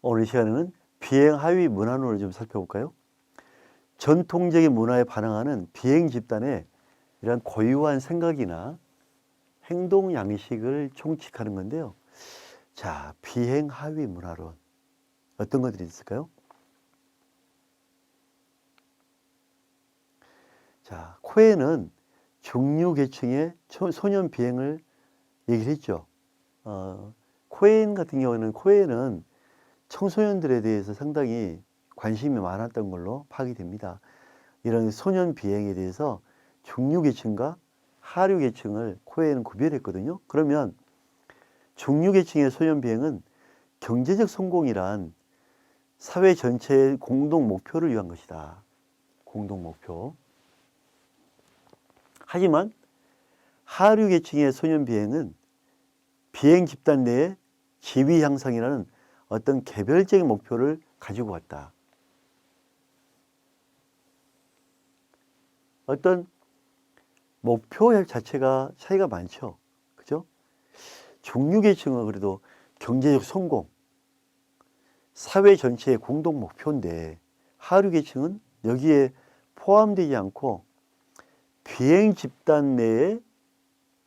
오늘 시간에는 비행 하위 문화론을 좀 살펴볼까요? 전통적인 문화에 반항하는 비행 집단의 이런 고유한 생각이나 행동 양식을 총칙하는 건데요. 자, 비행 하위 문화론. 어떤 것들이 있을까요? 자, 코에는 중류 계층의 소년 비행을 얘기를 했죠. 코엔 같은 경우는 코엔은 청소년들에 대해서 상당히 관심이 많았던 걸로 파악이 됩니다. 이런 소년 비행에 대해서 중류 계층과 하류 계층을 코엔은 구별했거든요. 그러면 중류 계층의 소년 비행은 경제적 성공이란 사회 전체의 공동 목표를 위한 것이다. 공동 목표. 하지만 하류 계층의 소년 비행은 비행 집단 내의 지위 향상이라는 어떤 개별적인 목표를 가지고 왔다. 어떤 목표 자체가 차이가 많죠. 그죠? 중류 계층은 그래도 경제적 성공, 사회 전체의 공동 목표인데 하류 계층은 여기에 포함되지 않고 비행 집단 내의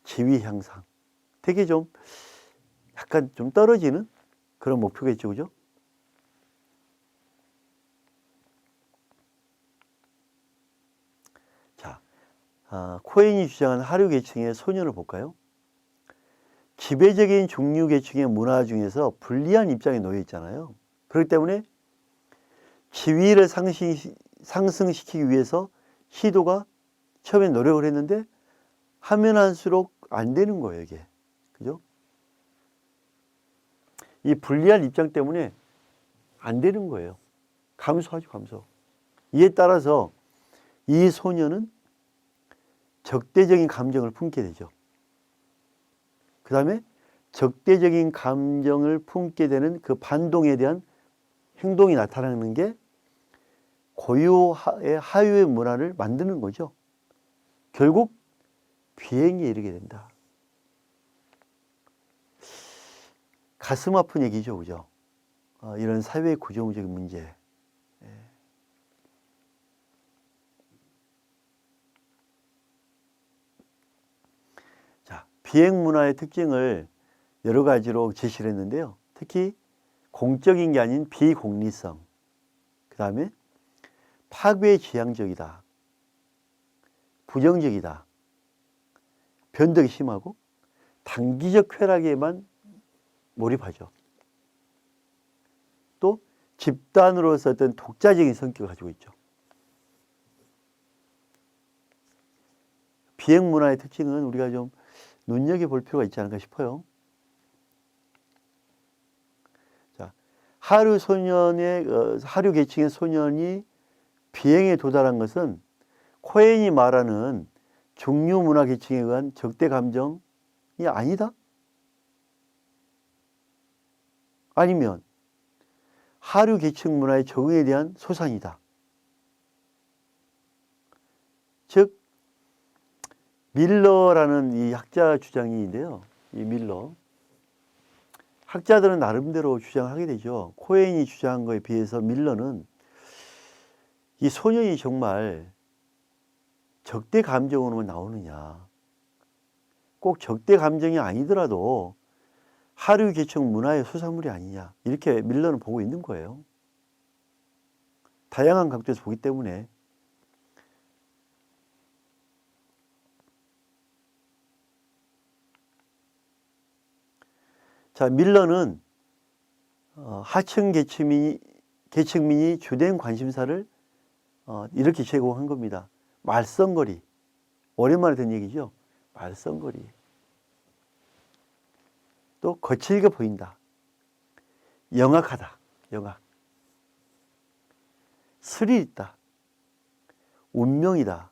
지위 향상, 되게 좀 약간 좀 떨어지는 그런 목표겠죠. 그죠? 자, 코엔이 주장한 하류 계층의 소년을 볼까요? 지배적인 중류 계층의 문화 중에서 불리한 입장에 놓여 있잖아요. 그렇기 때문에 지위를 상승시키기 위해서 시도가 처음에 노력을 했는데 하면 할수록 안 되는 거예요, 이게. 그죠? 이 불리한 입장 때문에 안 되는 거예요. 감소하죠, 감소. 이에 따라서 이 소년은 적대적인 감정을 품게 되죠. 그 다음에 적대적인 감정을 품게 되는 그 반동에 대한 행동이 나타나는 게 고유의 하유의 문화를 만드는 거죠. 결국 비행에 이르게 된다. 가슴 아픈 얘기죠, 그죠? 이런 사회 구조적인 문제. 자, 비행 문화의 특징을 여러 가지로 제시를 했는데요. 특히 공적인 게 아닌 비공리성. 그 다음에 파괴지향적이다. 부정적이다. 변덕이 심하고 단기적 쾌락에만 몰입하죠. 또 집단으로서 어떤 독자적인 성격을 가지고 있죠. 비행 문화의 특징은 우리가 좀 눈여겨볼 필요가 있지 않을까 싶어요. 자, 하류 계층의 소년이 비행에 도달한 것은 코엔이 말하는 중류 문화 계층에 의한 적대 감정이 아니다? 아니면 하류 계층 문화의 적응에 대한 소산이다. 즉 밀러라는 이 학자 주장이 있는데요. 이 밀러. 학자들은 나름대로 주장하게 되죠. 코엔이 주장한 것에 비해서 밀러는 이 소년이 정말 적대 감정으로만 나오느냐. 꼭 적대 감정이 아니더라도 하류 계층 문화의 소산물이 아니냐. 이렇게 밀러는 보고 있는 거예요. 다양한 각도에서 보기 때문에. 자, 밀러는 하층 계층민이 주된 관심사를 이렇게 제공한 겁니다. 말썽거리. 오랜만에 든 얘기죠. 말썽거리. 또 거칠게 보인다. 영악하다. 영악. 스릴 있다. 운명이다.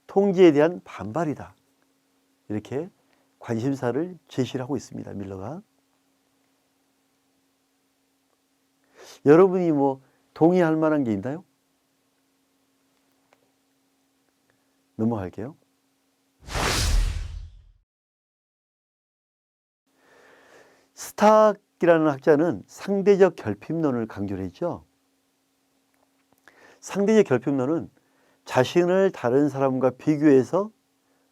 통제에 대한 반발이다. 이렇게 관심사를 제시를 하고 있습니다. 밀러가. 여러분이 뭐 동의할 만한 게 있나요? 넘어갈게요. 락이라는 학자는 상대적 결핍론을 강조를 했죠. 상대적 결핍론은 자신을 다른 사람과 비교해서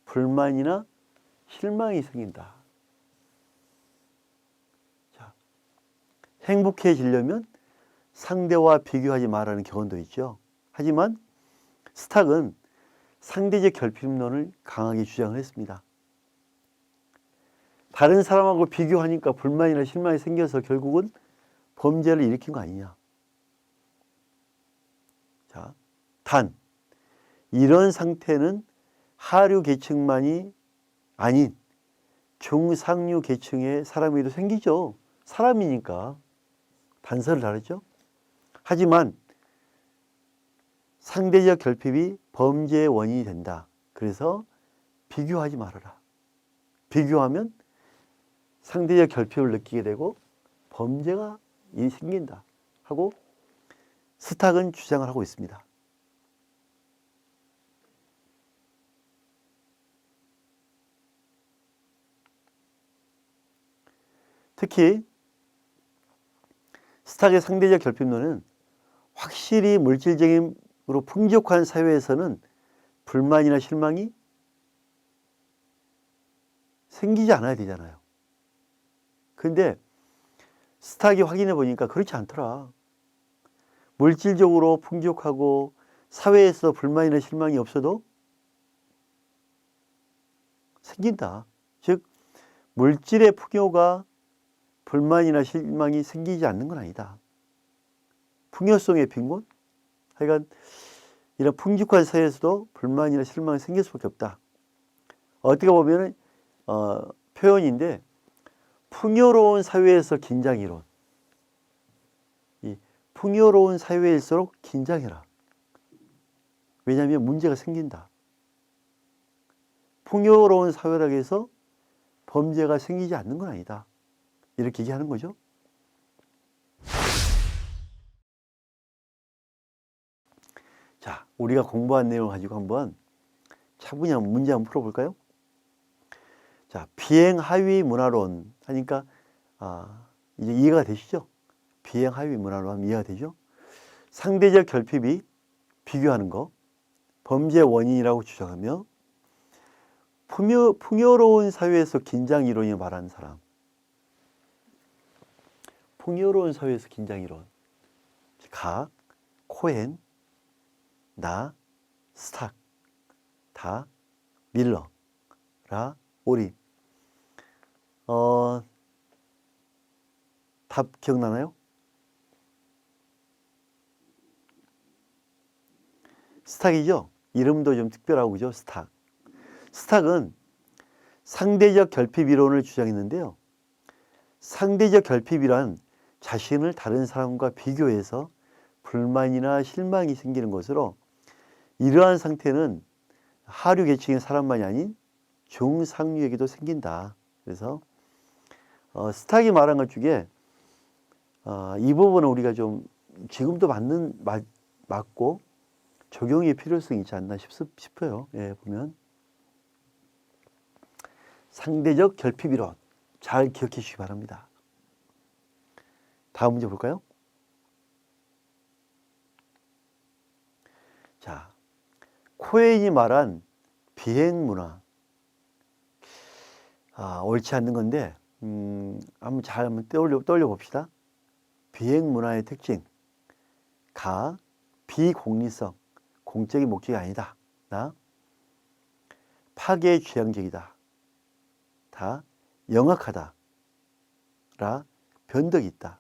불만이나 실망이 생긴다. 자, 행복해지려면 상대와 비교하지 말라는 교훈도 있죠. 하지만 스탁은 상대적 결핍론을 강하게 주장을 했습니다. 다른 사람하고 비교하니까 불만이나 실망이 생겨서 결국은 범죄를 일으킨 거 아니냐. 자, 단 이런 상태는 하류 계층만이 아닌 중상류 계층의 사람에게도 생기죠. 사람이니까 단서를 다르죠. 하지만 상대적 결핍이 범죄의 원인이 된다. 그래서 비교하지 말아라. 비교하면 상대적 결핍을 느끼게 되고 범죄가 생긴다 하고 스탁은 주장을 하고 있습니다. 특히 스탁의 상대적 결핍론은 확실히 물질적으로 풍족한 사회에서는 불만이나 실망이 생기지 않아야 되잖아요. 근데 스탁이 확인해 보니까 그렇지 않더라. 물질적으로 풍족하고 사회에서 불만이나 실망이 없어도 생긴다. 즉 물질의 풍요가 불만이나 실망이 생기지 않는 건 아니다. 풍요성의 빈곤? 하여간 이런 풍족한 사회에서도 불만이나 실망이 생길 수밖에 없다. 어떻게 보면 표현인데 풍요로운 사회에서 긴장이론. 이 풍요로운 사회일수록 긴장해라. 왜냐하면 문제가 생긴다. 풍요로운 사회라고 해서 범죄가 생기지 않는 건 아니다. 이렇게 얘기하는 거죠. 자, 우리가 공부한 내용을 가지고 한번 차분히 한번 문제 한번 풀어볼까요? 자, 비행하위 문화론 하니까 이제 이해가 되시죠? 비행하위 문화론 하면 이해가 되죠? 상대적 결핍이 비교하는 거, 범죄 원인이라고 주장하며 풍요로운 사회에서 긴장 이론이 말하는 사람. 풍요로운 사회에서 긴장 이론. 각, 코헨, 나, 스탁, 다, 밀러, 라, 오리. 답 기억나나요? 스탁이죠? 이름도 좀 특별하고 그죠? 스탁. 스탁은 상대적 결핍 이론을 주장했는데요. 상대적 결핍이란 자신을 다른 사람과 비교해서 불만이나 실망이 생기는 것으로 이러한 상태는 하류 계층의 사람만이 아닌 중상류에게도 생긴다. 그래서 스탁이 말한 것 중에 이 부분은 우리가 좀 지금도 맞고 적용의 필요성이 있지 않나 싶어요. 예, 보면 상대적 결핍 이론 잘 기억해 주시기 바랍니다. 다음 문제 볼까요? 자, 코엔이 말한 비행 문화. 옳지 않는 건데 한번 떠올려 봅시다. 비행 문화의 특징. 비공리성, 공적인 목적이 아니다. 파괴지향적이다. 영악하다. 변덕이 있다.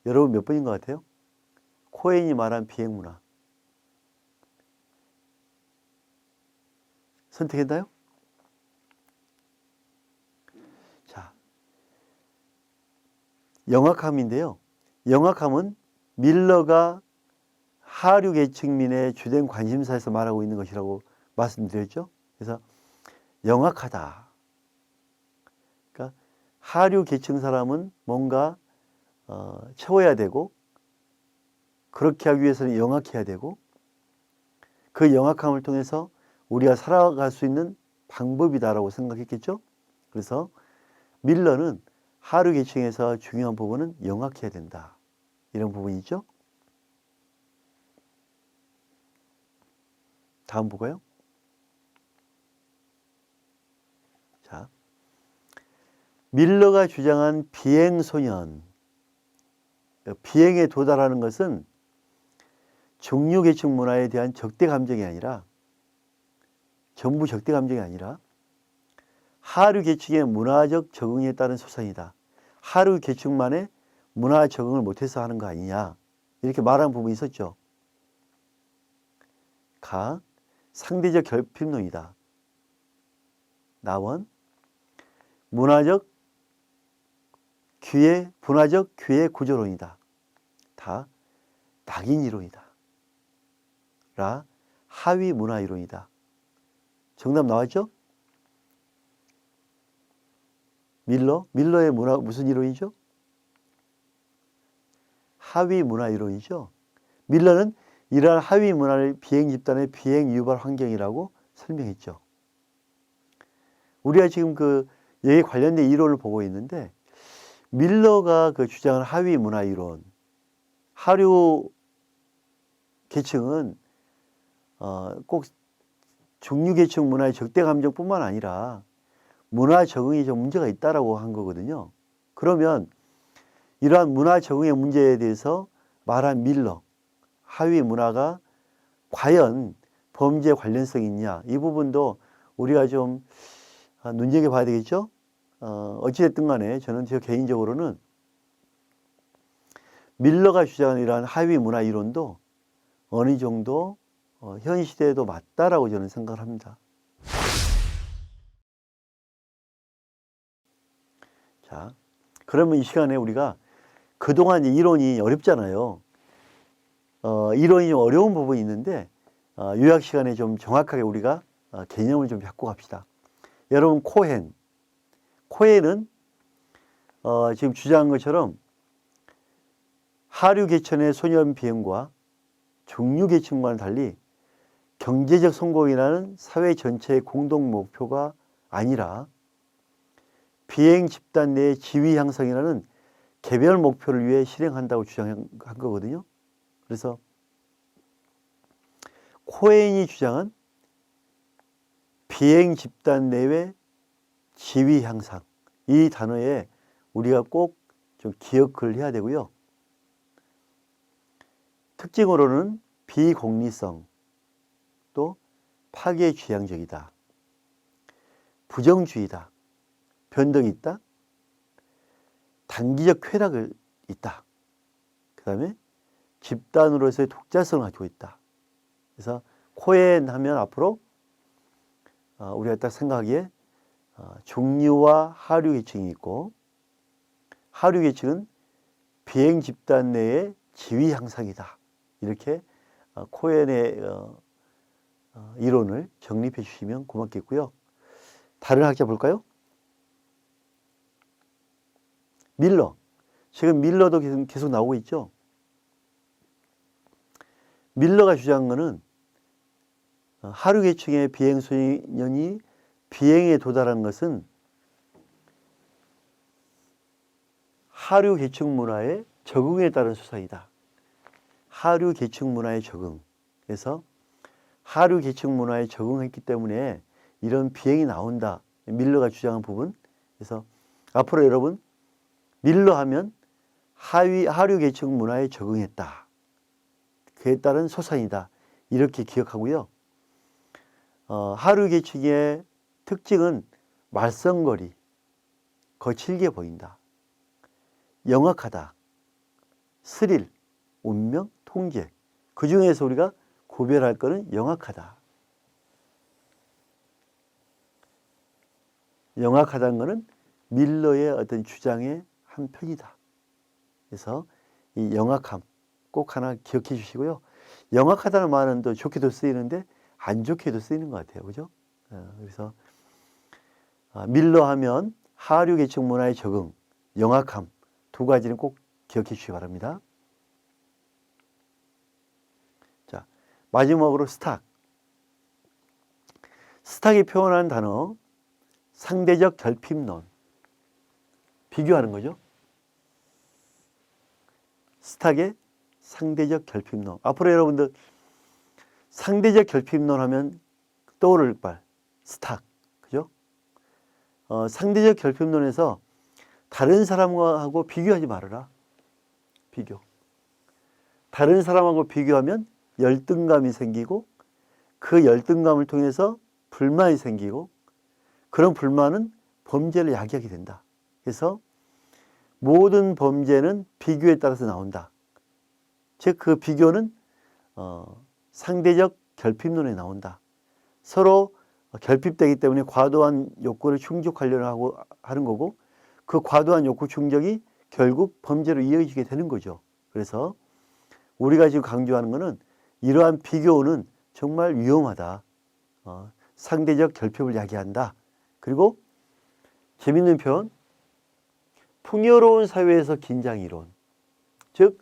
여러분 몇 번인 것 같아요? 코엔이 말한 비행 문화. 선택했나요? 자, 영악함인데요. 영악함은 밀러가 하류 계층민의 주된 관심사에서 말하고 있는 것이라고 말씀드렸죠. 그래서 영악하다. 그러니까 하류 계층 사람은 뭔가 채워야 되고 그렇게 하기 위해서는 영악해야 되고 그 영악함을 통해서 우리가 살아갈 수 있는 방법이다라고 생각했겠죠. 그래서 밀러는 하류 계층에서 중요한 부분은 영악해야 된다. 이런 부분이죠. 다음 볼까요? 자, 밀러가 주장한 비행소년, 비행에 도달하는 것은 중류계층 문화에 대한 적대 감정이 아니라, 전부 적대 감정이 아니라 하류 계층의 문화적 적응에 따른 소상이다. 하류 계층만의 문화 적응을 못해서 하는 거 아니냐, 이렇게 말하는 부분이 있었죠. 가, 상대적 결핍론이다. 나원, 문화적 분화적 귀의 구조론이다. 다, 낙인 이론이다. 라, 하위 문화 이론이다. 정답 나왔죠? 밀러의 문화 무슨 이론이죠? 하위 문화 이론이죠. 밀러는 이러한 하위 문화를 비행 집단의 비행 유발 환경이라고 설명했죠. 우리가 지금 여기 관련된 이론을 보고 있는데, 밀러가 주장한 하위 문화 이론, 하류 계층은 꼭 중류 계층 문화의 적대 감정뿐만 아니라 문화 적응이 좀 문제가 있다라고 한 거거든요. 그러면 이러한 문화 적응의 문제에 대해서 말한 밀러, 하위 문화가 과연 범죄 관련성이 있냐, 이 부분도 우리가 좀 눈여겨봐야 되겠죠. 어찌됐든 간에 저는 저 개인적으로는 밀러가 주장하는 이러한 하위 문화 이론도 어느 정도 현 시대에도 맞다라고 저는 생각을 합니다. 자, 그러면 이 시간에 우리가 그동안 이론이 어렵잖아요. 이론이 좀 어려운 부분이 있는데 요약 시간에 좀 정확하게 우리가 개념을 좀 잡고 갑시다. 여러분, 코헨은 지금 주장한 것처럼 하류 계층의 소년 비행과 중류 계층과는 달리 경제적 성공이라는 사회 전체의 공동 목표가 아니라 비행 집단 내의 지위 향상이라는 개별 목표를 위해 실행한다고 주장한 거거든요. 그래서 코헨이 주장한 비행 집단 내의 지위 향상, 이 단어에 우리가 꼭 좀 기억을 해야 되고요. 특징으로는 비공리성, 또 파괴지향적이다, 부정주의다, 변덕이 있다, 단기적 쾌락을 있다, 그 다음에 집단으로서의 독자성을 가지고 있다. 그래서 코헨 하면 앞으로 우리가 딱 생각하기에 중류와 하류 계층이 있고, 하류 계층은 비행 집단 내의 지위 향상이다. 이렇게 코헨의 이론을 정립해 주시면 고맙겠고요. 다른 학자 볼까요? 밀러. 지금 밀러도 계속 나오고 있죠. 밀러가 주장한 것은 하류 계층의 비행소년이 비행에 도달한 것은 하류 계층 문화의 적응에 따른 수사이다. 하류 계층 문화의 적응. 그래서 하류 계층 문화에 적응했기 때문에 이런 비행이 나온다. 밀러가 주장한 부분. 그래서 앞으로 여러분, 밀러 하면 하류 계층 문화에 적응했다. 그에 따른 소상이다. 이렇게 기억하고요. 하류 계층의 특징은 말썽거리, 거칠게 보인다, 영악하다, 스릴, 운명, 통제. 그 중에서 우리가 구별할 것은 영악하다. 영악하다는 것은 밀러의 어떤 주장의 한 편이다. 그래서 이 영악함 꼭 하나 기억해 주시고요. 영악하다는 말은 또 좋게도 쓰이는데 안 좋게도 쓰이는 것 같아요. 그죠? 그래서 밀러 하면 하류 계층 문화의 적응, 영악함, 두 가지는 꼭 기억해 주시기 바랍니다. 자, 마지막으로 스탁이 표현한 단어, 상대적 결핍론. 비교하는 거죠. 스탁의 상대적 결핍론. 앞으로 여러분들 상대적 결핍론 하면 떠오를 말 스탁, 그죠? 상대적 결핍론에서 다른 사람하고 비교하지 말아라. 비교. 다른 사람하고 비교하면 열등감이 생기고 그 열등감을 통해서 불만이 생기고 그런 불만은 범죄를 야기하게 된다. 그래서 모든 범죄는 비교에 따라서 나온다. 즉 그 비교는 상대적 결핍론에 나온다. 서로 결핍되기 때문에 과도한 욕구를 충족하려고 하는 거고 그 과도한 욕구 충족이 결국 범죄로 이어지게 되는 거죠. 그래서 우리가 지금 강조하는 것은 이러한 비교는 정말 위험하다. 상대적 결핍을 야기한다. 그리고 재밌는 표현, 풍요로운 사회에서 긴장이론. 즉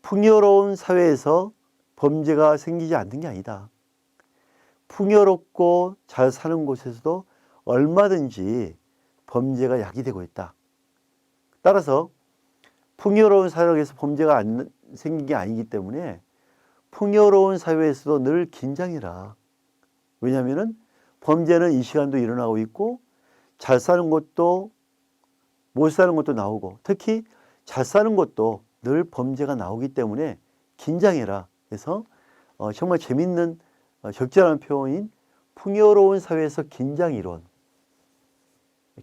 풍요로운 사회에서 범죄가 생기지 않는 게 아니다. 풍요롭고 잘 사는 곳에서도 얼마든지 범죄가 야기되고 있다. 따라서 풍요로운 사회에서 범죄가 안 생긴 게 아니기 때문에 풍요로운 사회에서도 늘 긴장해라. 왜냐하면 범죄는 이 시간도 일어나고 있고 잘 사는 곳도 못 사는 곳도 나오고 특히 잘 사는 곳도 늘 범죄가 나오기 때문에 긴장해라. 그래서 정말 재밌는 적절한 표현인 풍요로운 사회에서 긴장이론.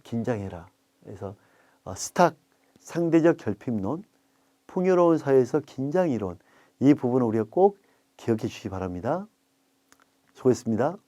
긴장해라. 그래서 스탁 상대적 결핍론, 풍요로운 사회에서 긴장이론 이 부분을 우리가 꼭 기억해 주시기 바랍니다. 수고했습니다.